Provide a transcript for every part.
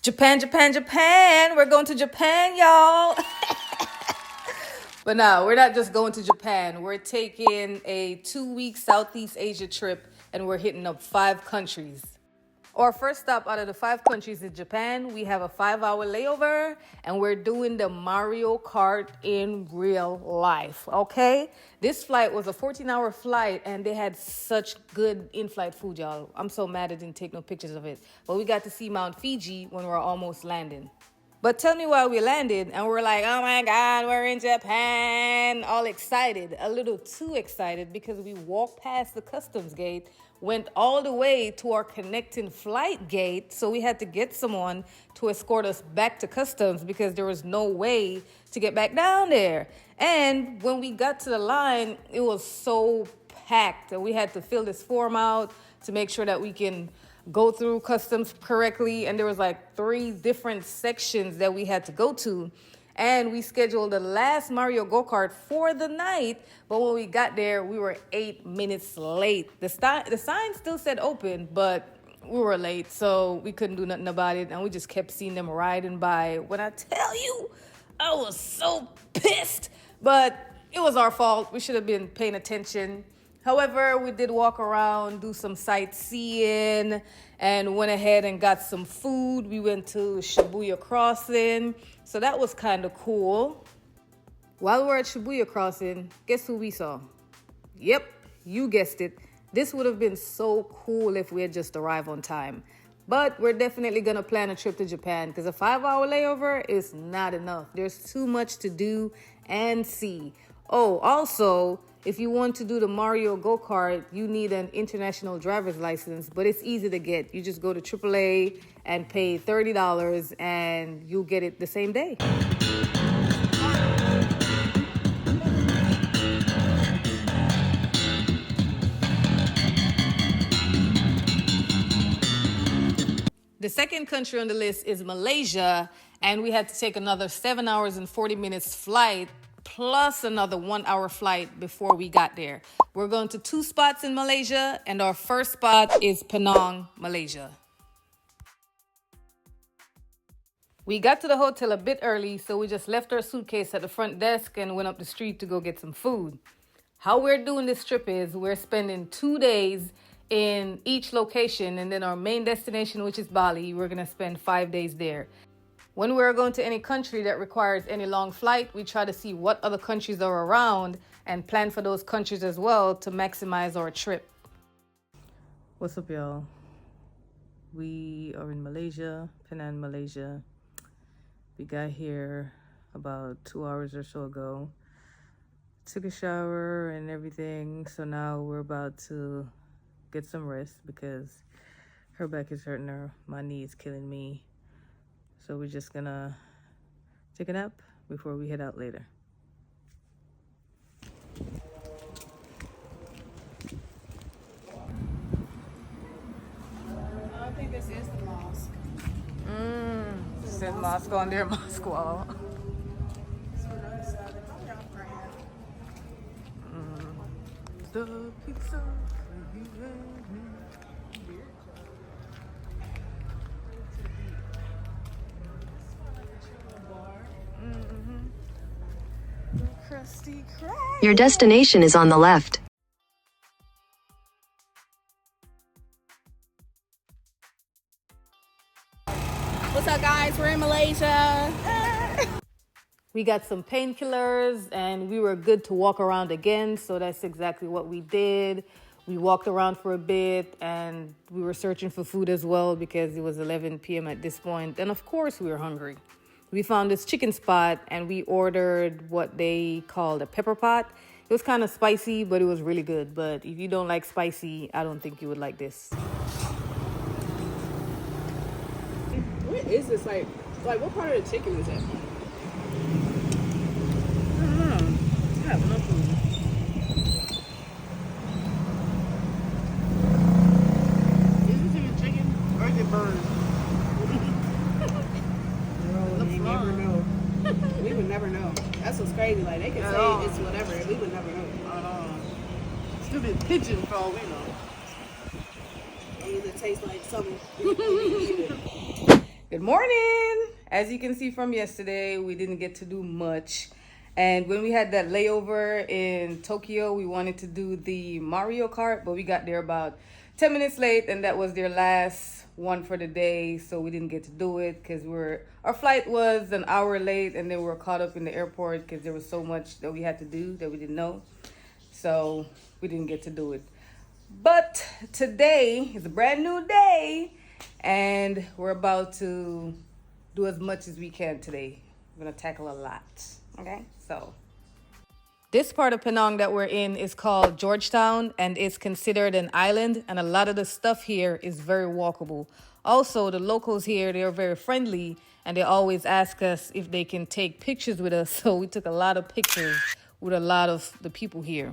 Japan, Japan, Japan. We're going to Japan, y'all. But no, we're not just going to Japan. We're taking a 2-week Southeast Asia trip and we're hitting up 5 countries. Our first stop out of the 5 countries is Japan. We have a 5-hour layover and we're doing the Mario Kart in real life, okay? This flight was a 14-hour flight and they had such good in-flight food, y'all. I'm so mad I didn't take no pictures of it. But we got to see Mount Fiji when we were almost landing. But tell me why we landed and we're like, oh my God, we're in Japan. All excited, a little too excited because we walked past the customs gate, went all the way to our connecting flight gate. So we had to get someone to escort us back to customs because there was no way to get back down there. And when we got to the line, it was so packed and we had to fill this form out to make sure that we can go through customs correctly. And there was like 3 different sections that we had to go to. And we scheduled the last Mario go-kart for the night. But when we got there, we were 8 minutes late. The sign still said open, but we were late. So we couldn't do nothing about it. And we just kept seeing them riding by. When I tell you, I was so pissed. But it was our fault. We should have been paying attention. However, we did walk around, do some sightseeing, and went ahead and got some food. We went to Shibuya Crossing, so that was kind of cool. While we were at Shibuya Crossing, guess who we saw? Yep, you guessed it. This would have been so cool if we had just arrived on time. But we're definitely going to plan a trip to Japan because a 5-hour layover is not enough. There's too much to do and see. Oh, also, if you want to do the Mario go-kart, you need an international driver's license, but it's easy to get. You just go to AAA and pay $30 and you'll get it the same day. The second country on the list is Malaysia, and we had to take another 7 hours and 40 minutes flight plus another 1-hour flight before we got there. We're going to 2 spots in Malaysia, and our first spot is Penang, Malaysia. We got to the hotel a bit early, so we just left our suitcase at the front desk and went up the street to go get some food. How we're doing this trip is we're spending 2 days in each location, and then our main destination, which is Bali, we're going to spend 5 days there. When we're going to any country that requires any long flight, we try to see what other countries are around and plan for those countries as well to maximize our trip. What's up, y'all? We are in Malaysia, Penang, Malaysia. We got here about 2 hours or so ago. Took a shower and everything, so now we're about to get some rest because her back is hurting her, my knee is killing me. So we're just gonna take a nap before we head out later. I think this is the mosque. Said mosque on their mosque wall. The pizza. Your destination is on the left. What's up, guys? We're in Malaysia. We got some painkillers and we were good to walk around again, so that's exactly what we did. We walked around for a bit and we were searching for food as well because it was 11 p.m. at this point, and of course we were hungry. We found this chicken spot and we ordered what they called a pepper pot. It was kind of spicy, but it was really good. But if you don't like spicy, I don't think you would like this. What is this? Like what part of the chicken is it? I don't know. I have no clue. Is this even chicken or is it bird? You never know. We would never know. That's what's crazy. Like they can say it's whatever, and we would never know. Stupid pigeon for all we know. It either tastes like something. Good morning. As you can see from yesterday, we didn't get to do much. And when we had that layover in Tokyo, we wanted to do the Mario Kart, but we got there about 10 minutes late, and that was their last one for the day, so we didn't get to do it because our flight was an hour late, and then we were caught up in the airport because there was so much that we had to do that we didn't know. So we didn't get to do it. But today is a brand new day, and we're about to do as much as we can today. We're gonna tackle a lot. Okay, so this part of Penang that we're in is called Georgetown, and it's considered an island, and a lot of the stuff here is very walkable. Also, the locals here, they're very friendly, and they always ask us if they can take pictures with us. So we took a lot of pictures with a lot of the people here.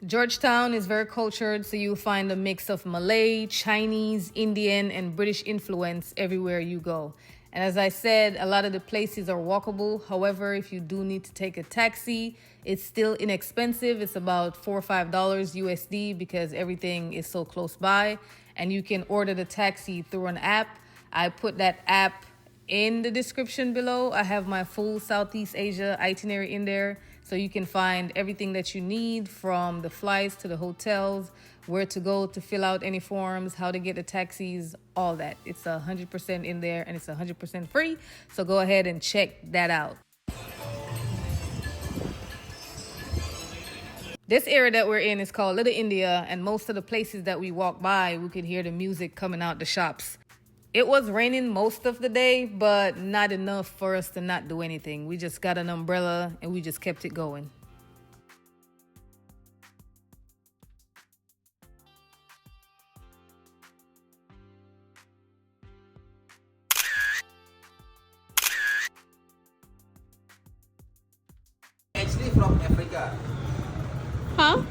Georgetown is very cultured, so you'll find a mix of Malay, Chinese, Indian, and British influence everywhere you go. And as I said, a lot of the places are walkable. However, if you do need to take a taxi, it's still inexpensive. It's about $4 or $5 USD because everything is so close by. And you can order the taxi through an app. I put that app in the description below. I have my full Southeast Asia itinerary in there. So you can find everything that you need, from the flights to the hotels, where to go to fill out any forms, how to get the taxis, all that. It's 100% in there, and it's 100% free. So go ahead and check that out. This area that we're in is called Little India, and most of the places that we walk by, we could hear the music coming out the shops. It was raining most of the day, but not enough for us to not do anything. We just got an umbrella and we just kept it going. Actually from Africa. Huh?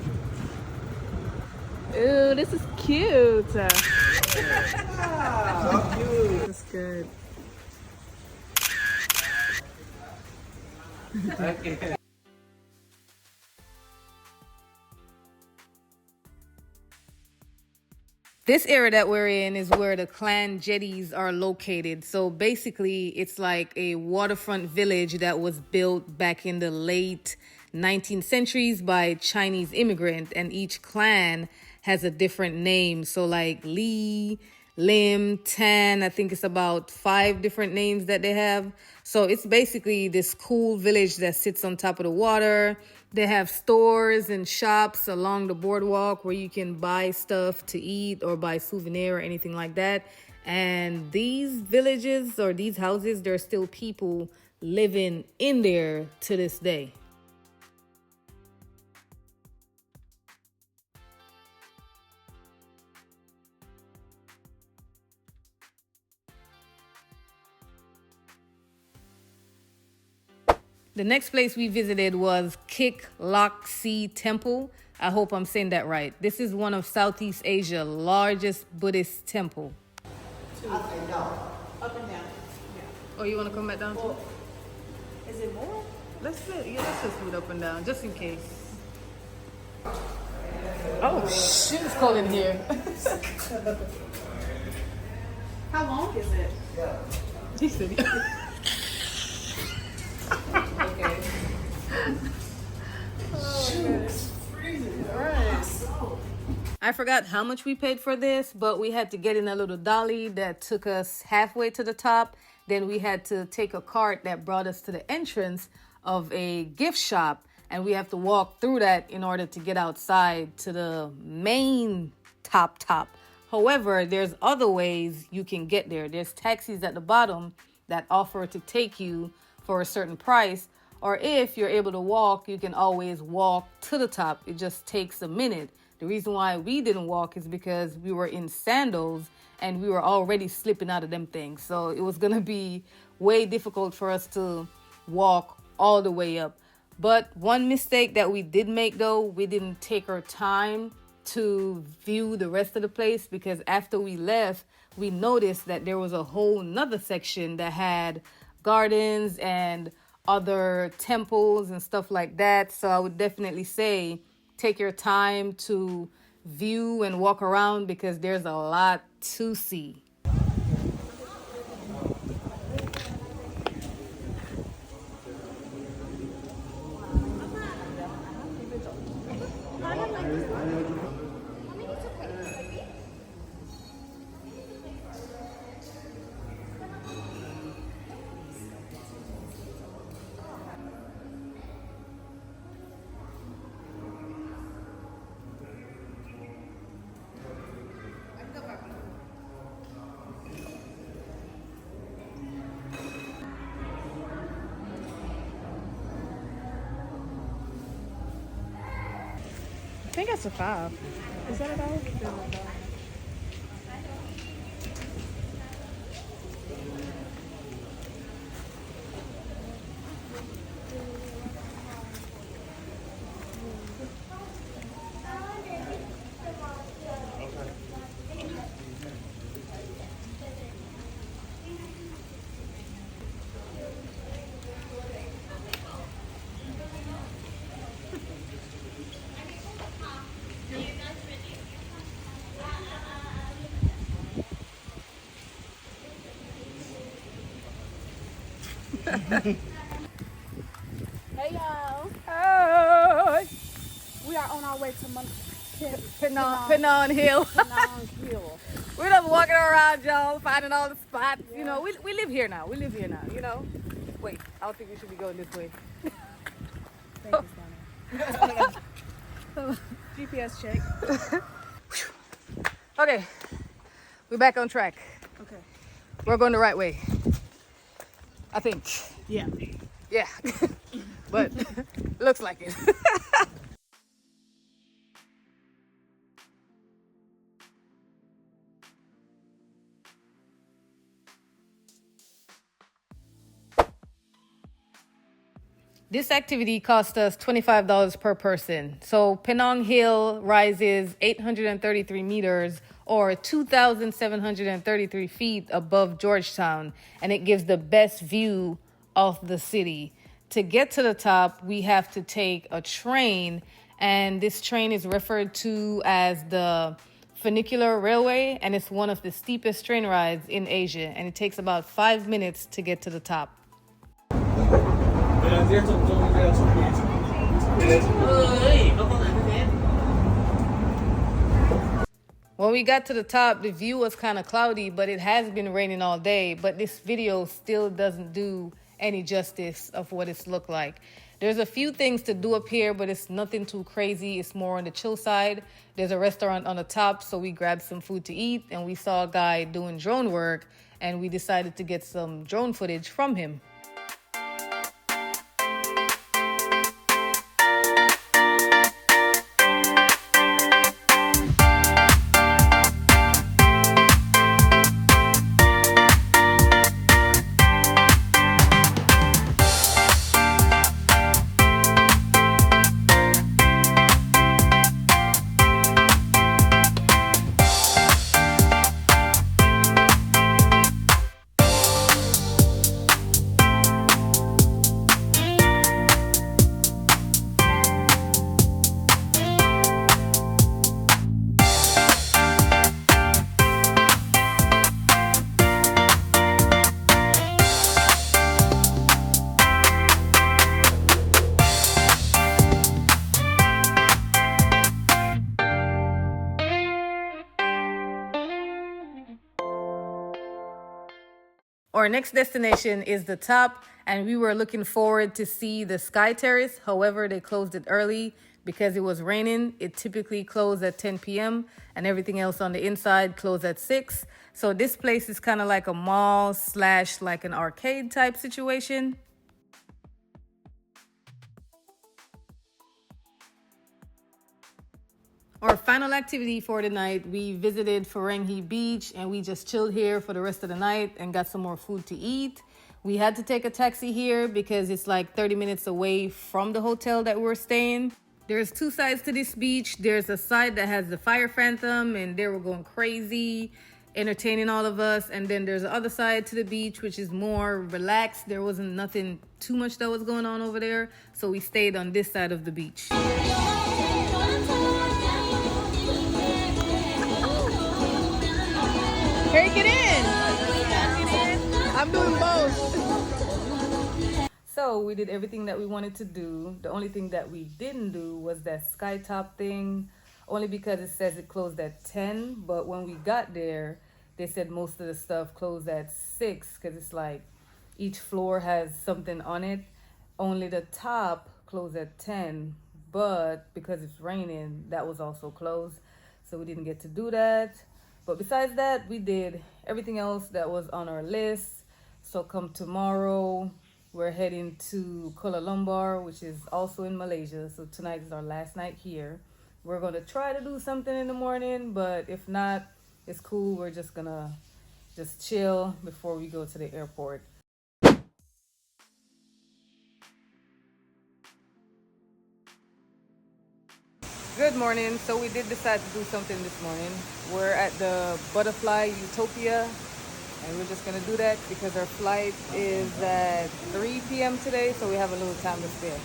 Ooh, this is cute. So cute. That's good. Okay. This area that we're in is where the clan jetties are located. So basically, it's like a waterfront village that was built back in the late 19th centuries by Chinese immigrants, and each clan has a different name. So like Lee, Lim, Tan, I think it's about 5 different names that they have. So it's basically this cool village that sits on top of the water. They have stores and shops along the boardwalk where you can buy stuff to eat or buy souvenir or anything like that. And these villages or these houses, there are still people living in there to this day. The next place we visited was Kik Lok Si Temple. I hope I'm saying that right. This is one of Southeast Asia's largest Buddhist temple. Up and down. Up and down. Yeah. Oh, you want to come back down too? Is it more? Let's just move up and down, just in case. Oh, shit, it's cold in here. How long is it? He said, Okay. I forgot how much we paid for this, but we had to get in a little dolly that took us halfway to the top. Then we had to take a cart that brought us to the entrance of a gift shop, and we have to walk through that in order to get outside to the main top. However, there's other ways you can get there. There's taxis at the bottom that offer to take you for a certain price, or if you're able to walk, you can always walk to the top. It just takes a minute. The reason why we didn't walk is because we were in sandals and we were already slipping out of them things. So it was going to be way difficult for us to walk all the way up. But one mistake that we did make, though, we didn't take our time to view the rest of the place, because after we left, we noticed that there was a whole nother section that had gardens and other temples and stuff like that. So I would definitely say take your time to view and walk around, because there's a lot to see. think it's a 5. Is that a $1? Hey y'all, Hi. we are on our way to Penang Hill. Penang Hill. We're just walking around, y'all, finding all the spots. You know, we live here now. We live here now, you know. Wait, I don't think we should be going this way. Thank you, Santa. GPS check. Okay, we're back on track. Okay. We're going the right way. I think. Yeah. Yeah, but looks like it. This activity cost us $25 per person. So Penang Hill rises 833 meters or 2,733 feet above Georgetown, and it gives the best view of the city. To get to the top, we have to take a train, and this train is referred to as the funicular railway, and it's one of the steepest train rides in Asia, and it takes about 5 minutes to get to the top. When we got to the top, the view was kind of cloudy, but it has been raining all day. But this video still doesn't do any justice of what it's looked like. There's a few things to do up here, but it's nothing too crazy. It's more on the chill side. There's a restaurant on the top, so we grabbed some food to eat, and we saw a guy doing drone work, and we decided to get some drone footage from him. Our next destination is the top, and we were looking forward to see the Sky Terrace. However, they closed it early because it was raining. It typically closed at 10 p.m. and everything else on the inside closed at 6. So this place is kind of like a mall / like an arcade type situation. Our final activity for the night, we visited Ferenghi Beach, and we just chilled here for the rest of the night and got some more food to eat. We had to take a taxi here because it's like 30 minutes away from the hotel that we're staying. There's two sides to this beach. There's a side that has the fire phantom, and they were going crazy, entertaining all of us. And then there's the other side to the beach, which is more relaxed. There wasn't nothing too much that was going on over there. So we stayed on this side of the beach. Harry, get in. I'm doing both. So we did everything that we wanted to do. The only thing that we didn't do was that skytop thing, only because it says it closed at 10. But when we got there, they said most of the stuff closed at 6 because it's like each floor has something on it. Only the top closed at 10, but because it's raining, that was also closed. So we didn't get to do that. But besides that, we did everything else that was on our list. So come tomorrow, we're heading to Kuala Lumpur, which is also in Malaysia. So tonight is our last night here. We're gonna try to do something in the morning, but if not, it's cool. We're just gonna just chill before we go to the airport. Good morning. So we did decide to do something this morning. We're at the Butterfly Utopia, and we're just gonna do that because our flight is at 3 p.m. today, so we have a little time to spare.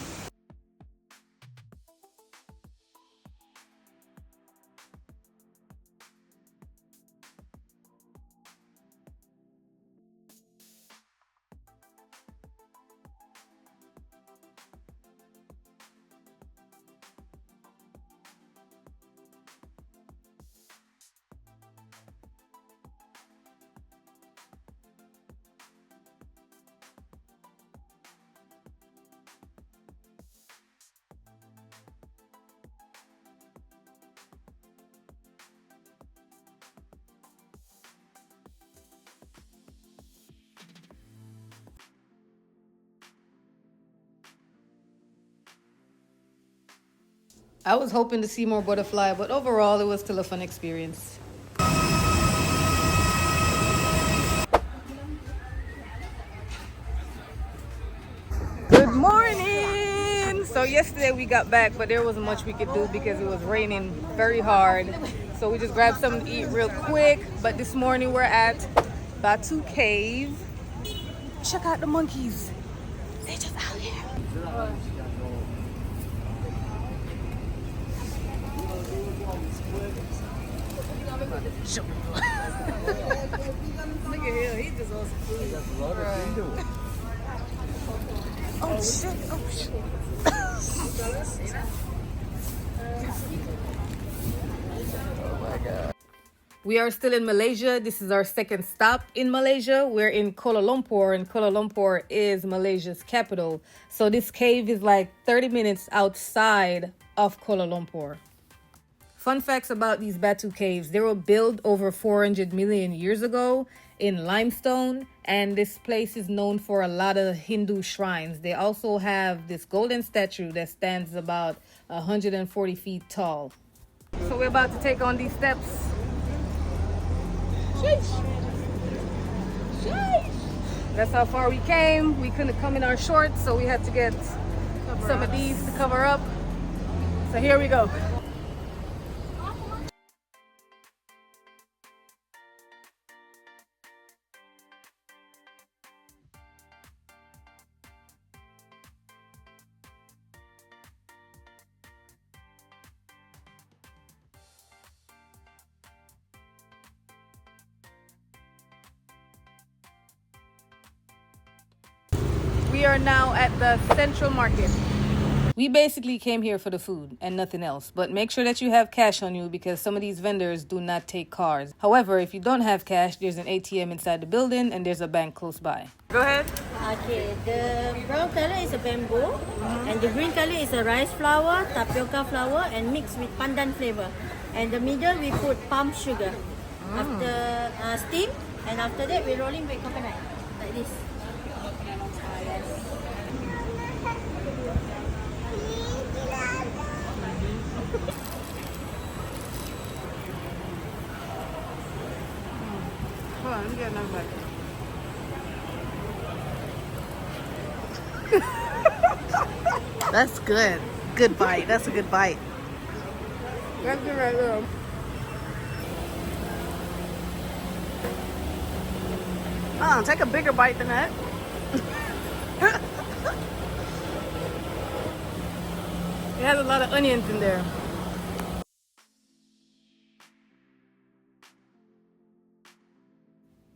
I was hoping to see more butterfly, but overall it was still a fun experience. Good morning! So yesterday we got back, but there wasn't much we could do because it was raining very hard. So we just grabbed something to eat real quick. But this morning we're at Batu Cave. Check out the monkeys. They're just out here. Look at him, he just wants some food. Right. Oh shit, oh shit. Oh my god. We are still in Malaysia. This is our second stop in Malaysia. We're in Kuala Lumpur, and Kuala Lumpur is Malaysia's capital. So this cave is like 30 minutes outside of Kuala Lumpur. Fun facts about these Batu caves. They were built over 400 million years ago in limestone, and this place is known for a lot of Hindu shrines. They also have this golden statue that stands about 140 feet tall. So we're about to take on these steps. Sheesh. Sheesh. That's how far we came. We couldn't come in our shorts, so we had to get some of these to cover up. So here we go. We are now at the Central Market. We basically came here for the food and nothing else, but make sure that you have cash on you because some of these vendors do not take cards. However, if you don't have cash, there's an ATM inside the building and there's a bank close by. Go ahead. Okay, the brown color is a bamboo, and the green color is a rice flour, tapioca flour, and mixed with pandan flavor. And the middle we put palm sugar. After steam, and after that we're rolling with coconut, like this. Yes. Hold on, let me get another bite. That's good. Good bite. That's a good bite. That's good right there. Oh, take a bigger bite than that. It has a lot of onions in there.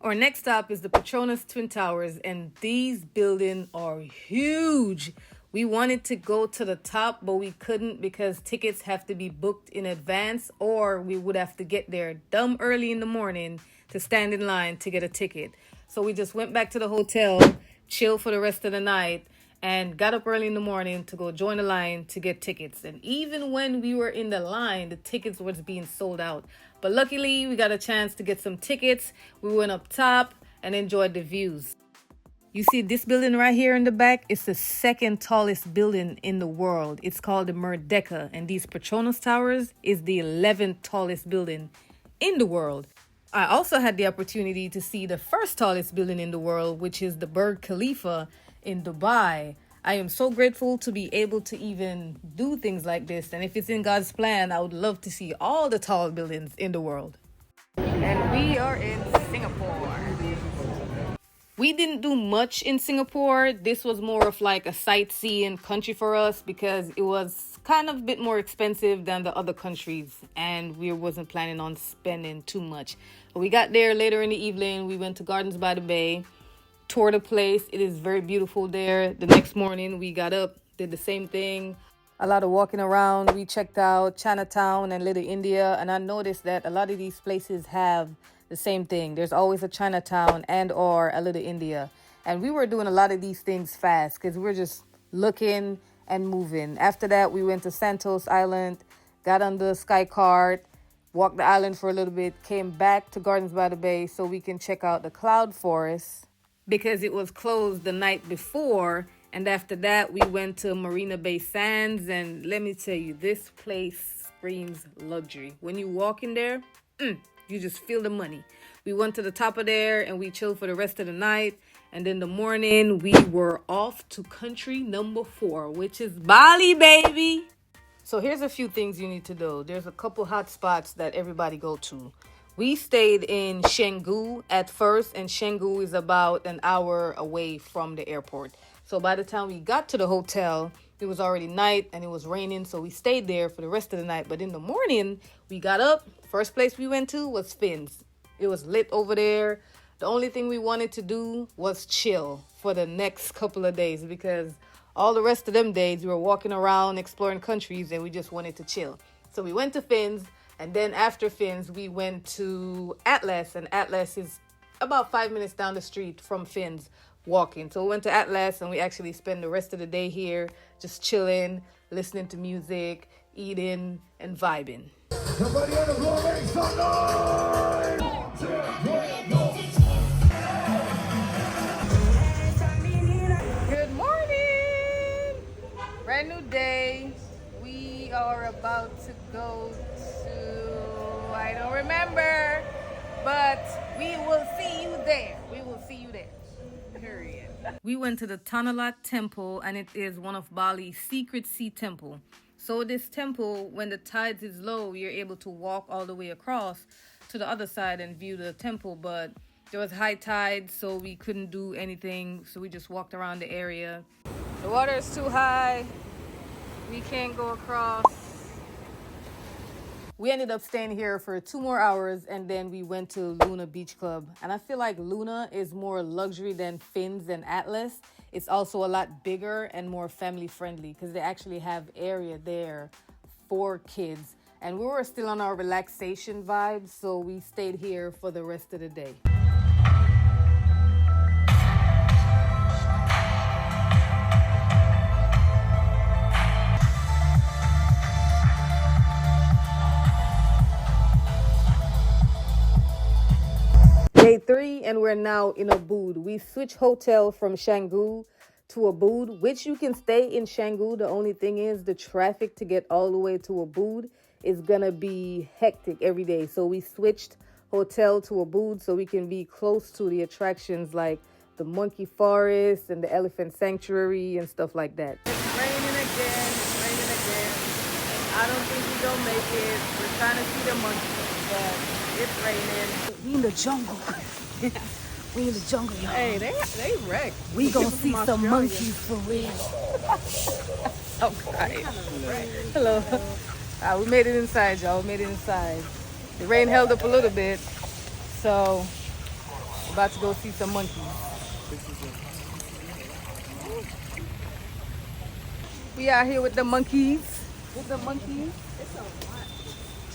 Our next stop is the Petronas Twin Towers, and these buildings are huge. We wanted to go to the top, but we couldn't because tickets have to be booked in advance, or we would have to get there dumb early in the morning to stand in line to get a ticket. So we just went back to the hotel, chilled for the rest of the night, and got up early in the morning to go join the line to get tickets. And even when we were in the line, the tickets was being sold out. But luckily, we got a chance to get some tickets. We went up top and enjoyed the views. You see this building right here in the back? It's the second tallest building in the world. It's called the Merdeka, and these Petronas towers is the 11th tallest building in the world. I also had the opportunity to see the first tallest building in the world, which is the Burj Khalifa in Dubai. I am so grateful to be able to even do things like this, and if it's in God's plan, I would love to see all the tall buildings in the world. And we are in Singapore. We didn't do much in Singapore. This was more of like a sightseeing country for us because it was kind of a bit more expensive than the other countries, and we wasn't planning on spending too much. But we got there later in the evening. We went to Gardens by the Bay, toured the place. It is very beautiful there. The next morning we got up, did the same thing. A lot of walking around. We checked out Chinatown and Little India, and I noticed that a lot of these places have the same thing. There's always a Chinatown and or a Little India. And we were doing a lot of these things fast because we're just looking and moving. After that, we went to Santos Island, got on the sky cart, walked the island for a little bit, came back to Gardens by the Bay so we can check out the cloud forest because it was closed the night before. And after that, we went to Marina Bay Sands. And let me tell you, this place screams luxury. When you walk in there, you just feel the money. We went to the top of there and we chilled for the rest of the night. And then the morning we were off to country number 4, which is Bali, baby. So here's a few things you need to know. There's a couple hot spots that everybody go to. We stayed in Canggu at first, and Canggu is about an hour away from the airport. So by the time we got to the hotel, it was already night and it was raining, so we stayed there for the rest of the night. But in the morning, we got up. First place we went to was Fins. It was lit over there. The only thing we wanted to do was chill for the next couple of days because all the rest of them days we were walking around, exploring countries, and we just wanted to chill. So we went to Fins, and then after Fins, we went to Atlas, and Atlas is about 5 minutes down the street from Fins walking. So we went to Atlas and we actually spent the rest of the day here just chilling, listening to music, eating, and vibing. Somebody on the floor make some noise! Good morning! Brand new day. We are about to go to, I don't remember, but we will see you there. We will see you there. Period. We went to the Tanalat Temple, and it is one of Bali's secret sea temple. So this temple, when the tides is low, you're able to walk all the way across to the other side and view the temple. But there was high tide, so we couldn't do anything. So we just walked around the area. The water is too high. We can't go across. We ended up staying here for 2 more hours, and then we went to Luna Beach Club. And I feel like Luna is more luxury than Fins and Atlas. It's also a lot bigger and more family friendly because they actually have area there for kids. And we were still on our relaxation vibes, so we stayed here for the rest of the day. Day 3, and we're now in Ubud. We switched hotel from Canggu to Ubud, which you can stay in Canggu. The only thing is the traffic to get all the way to Ubud is gonna be hectic every day. So we switched hotel to Ubud so we can be close to the attractions like the monkey forest and the elephant sanctuary and stuff like that. It's raining again, I don't think we're gonna make it. We're trying to see the monkeys, but it's raining. We in the jungle. We in the jungle, y'all. Hey, they wrecked. We gonna see some monkeys for real. Okay. Hello. We made it inside, y'all. We made it inside. The rain held up a little bit, so we're about to go see some monkeys. We out here with the monkeys.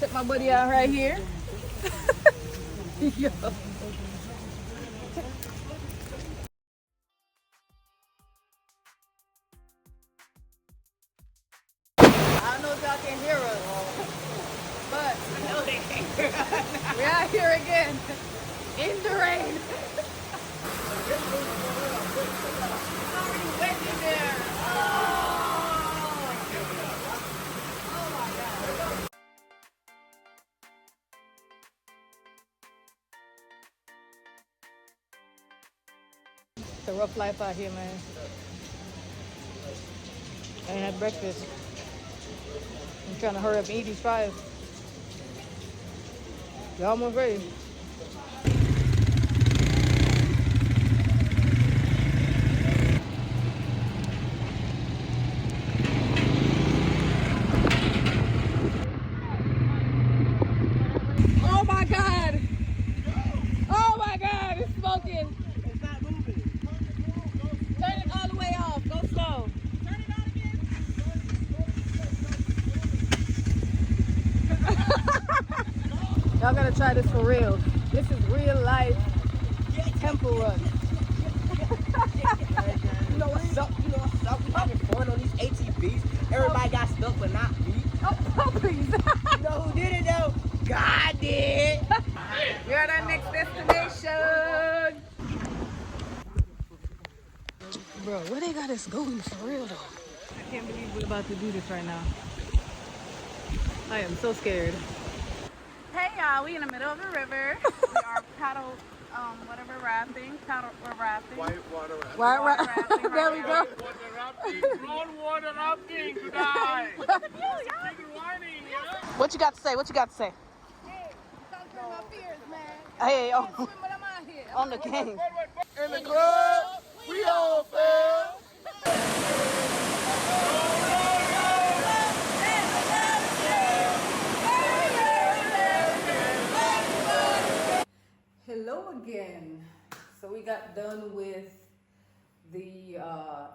Check my buddy out right here. Yo. I don't know if y'all can hear us, but I know they can hear us. We're out here again in the rain. It's a rough life out here, man. I ain't had breakfast. I'm trying to hurry up and eat these fries. They're almost ready. Oh my God! Oh my God! It's smoking! It's not moving. Turn it all the way off. Go slow. Turn it on again. Y'all gotta try this for real. This is real life temple run. You know what's up? You know what's up? We having fun on these ATVs. Everybody got stuck, but not me. Oh, please. You know who did it though? God did. We're at our next destination. Bro, where they got us going for real though? I can't believe we're about to do this right now. I am so scared. Hey y'all, we in the middle of the river. We are paddle, whatever rafting. We're rafting. Whitewater rafting. Right. Rafting. There we go. Water rafting tonight. What you got to say? What you got to say? Hey, conquering my fears, man. Hey, oh, Swim, but I'm out here. on the game. In the club, we all fail. Hello again. So we got done with the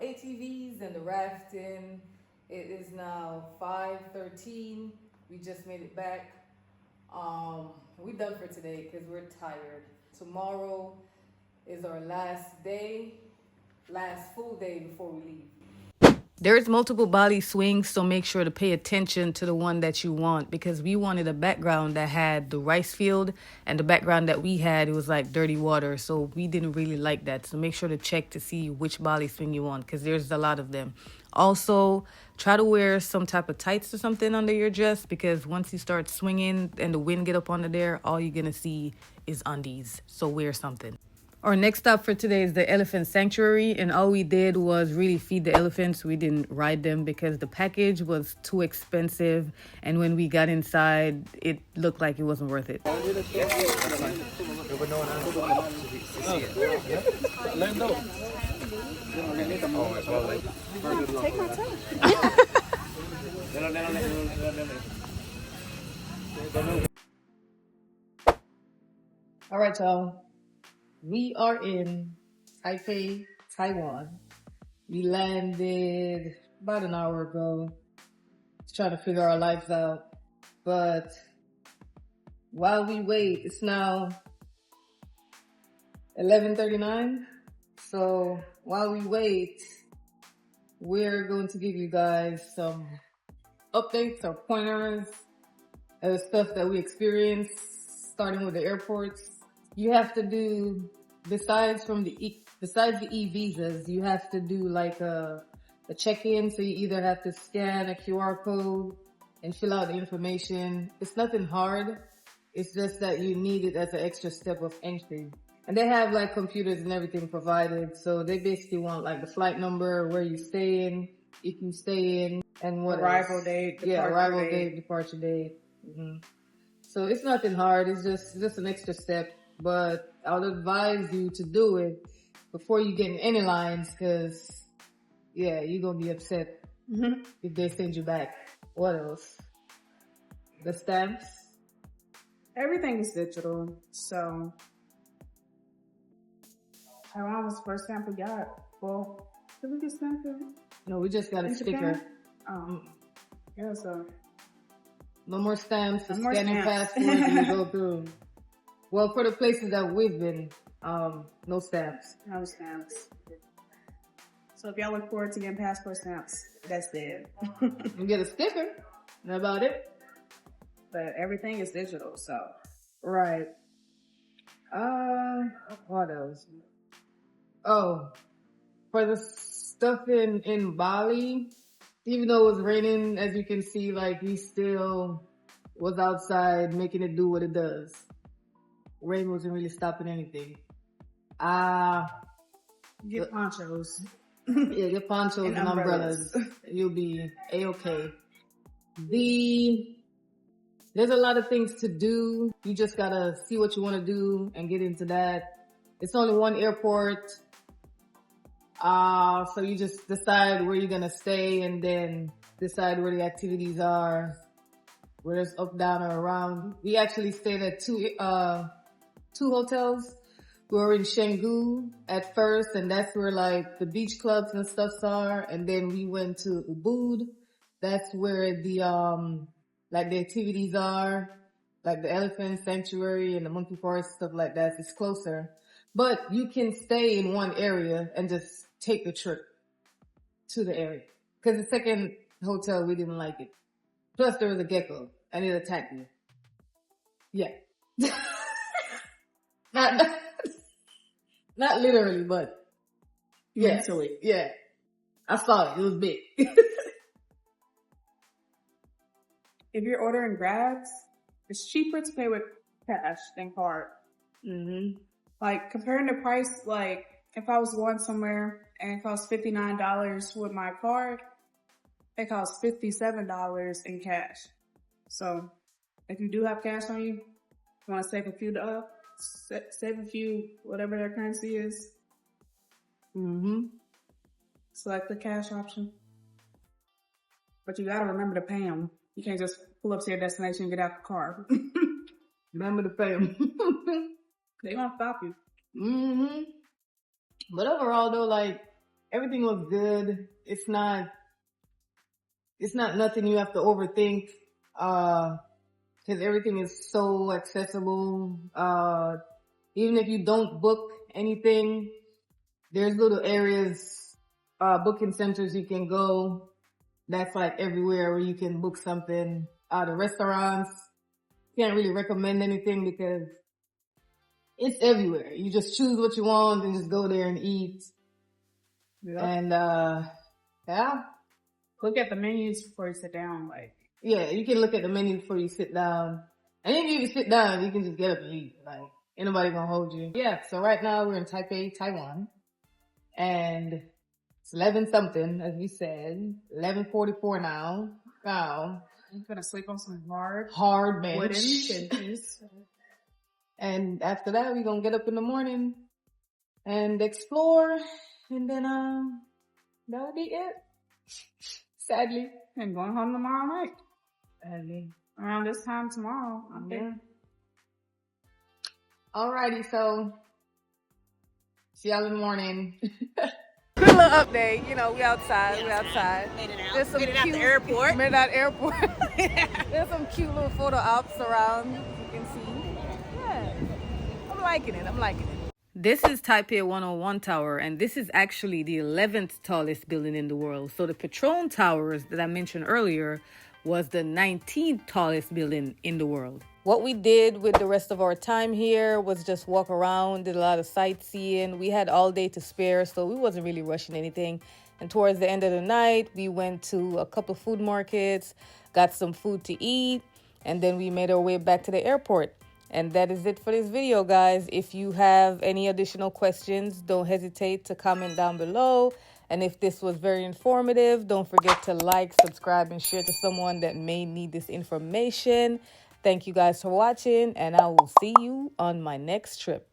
ATVs and the rafting. It is now 5:13. We just made it back. We're done for today because we're tired. Tomorrow is our last day, last full day before we leave. There's multiple Bali swings, so make sure to pay attention to the one that you want, because we wanted a background that had the rice field, and the background that we had, it was like dirty water, so we didn't really like that. So make sure to check to see which Bali swing you want, because there's a lot of them. Also, try to wear some type of tights or something under your dress, because once you start swinging and the wind get up under there, all you're gonna see is undies. So wear something. Our next stop for today is the elephant sanctuary, and all we did was really feed the elephants. We didn't ride them because the package was too expensive, and when we got inside, it looked like it wasn't worth it. Take my time. All right, y'all. We are in Taipei, Taiwan. We landed about an hour ago. Just trying to figure our lives out. But while we wait, it's now 11:39. So while we wait, we're going to give you guys some updates or pointers of stuff that we experienced, starting with the airports. You have to do, besides the e-visas, you have to do like a check-in. So you either have to scan a QR code and fill out the information. It's nothing hard. It's just that you need it as an extra step of entry. And they have like computers and everything provided. So they basically want like the flight number, where you stay in, if you stay in, and what Arrival else? date, Yeah, departure arrival date. date, departure date. So it's nothing hard. It's just an extra step. But I would advise you to do it before you get in any lines, because, yeah, you're going to be upset if they send you back. What else? The stamps? Everything is digital, so Taiwan was the first stamp we got. Well, did we get stamped in No, we just got a sticker. Japan? Oh, yeah, so. No more stamps. No more Scanning stamps. passports and you go through. Well, for the places that we've been, no stamps. No stamps. So if y'all look forward to getting passport stamps, that's dead. You get a sticker. That's about it. But everything is digital, so. Right. What else? Oh, for the stuff in Bali, even though it was raining, as you can see, like, we still was outside making it do what it does. Rain wasn't really stopping anything. Get ponchos. Yeah, get ponchos and umbrellas. You'll be A-okay. There's a lot of things to do. You just gotta see what you want to do and get into that. It's only one airport. So you just decide where you're gonna stay and then decide where the activities are, where it's up, down, or around. We actually stayed at two hotels. We were in Canggu at first, and that's where like the beach clubs and stuff are. And then we went to Ubud. That's where the like the activities are, like the elephant sanctuary and the monkey forest, stuff like that. It's closer, but you can stay in one area and just take the trip to the area. Because the second hotel, we didn't like it. Plus, there was a gecko, and it attacked me. Yeah. Not literally, but yeah. Mentally. Yeah. I saw it. It was big. If you're ordering Grabs, it's cheaper to pay with cash than card. Mm-hmm. Like, comparing the price, like, if I was going somewhere and it cost $59 with my card, it costs $57 in cash. So, if you do have cash on you, you want to save a few, whatever their currency is. Mm-hmm. Select the cash option. But you gotta remember to pay them. You can't just pull up to your destination and get out the car. Remember to pay them. They gonna stop you. Mm-hmm. But overall though, like, everything was good. It's not nothing you have to overthink. Cause everything is so accessible. Even if you don't book anything, there's little areas, booking centers you can go. That's like everywhere where you can book something. The restaurants, can't really recommend anything because it's everywhere. You just choose what you want and just go there and eat. Yep. And, yeah. Look at the menus before you sit down. Like, Yeah, you can look at the menu before you sit down. And if you sit down, you can just get up and eat. Like, ain't nobody gonna hold you. Yeah, so right now we're in Taipei, Taiwan. And it's 11 something, as we said. 11:44 now. Wow. I'm gonna sleep on some hard bench. wooden benches. And after that, we're gonna get up in the morning and explore. And then, that'll be it. Sadly. And going home tomorrow night. Sadly. Around this time tomorrow, I think. Yeah. Alrighty, so see y'all in the morning. Good little update. You know, we outside. We outside. Made it out. There's some Made it out cute, the airport. Made it out the airport. There's some cute little photo ops around. You can see. Yeah. I'm liking it. This is Taipei 101 Tower, and this is actually the 11th tallest building in the world. So the Petronas Towers that I mentioned earlier was the 19th tallest building in the world. What we did with the rest of our time here was just walk around, did a lot of sightseeing. We had all day to spare, so we wasn't really rushing anything. And towards the end of the night, we went to a couple of food markets, got some food to eat, and then we made our way back to the airport. And that is it for this video, guys. If you have any additional questions, don't hesitate to comment down below. And if this was very informative, don't forget to like, subscribe, and share to someone that may need this information. Thank you guys for watching, and I will see you on my next trip.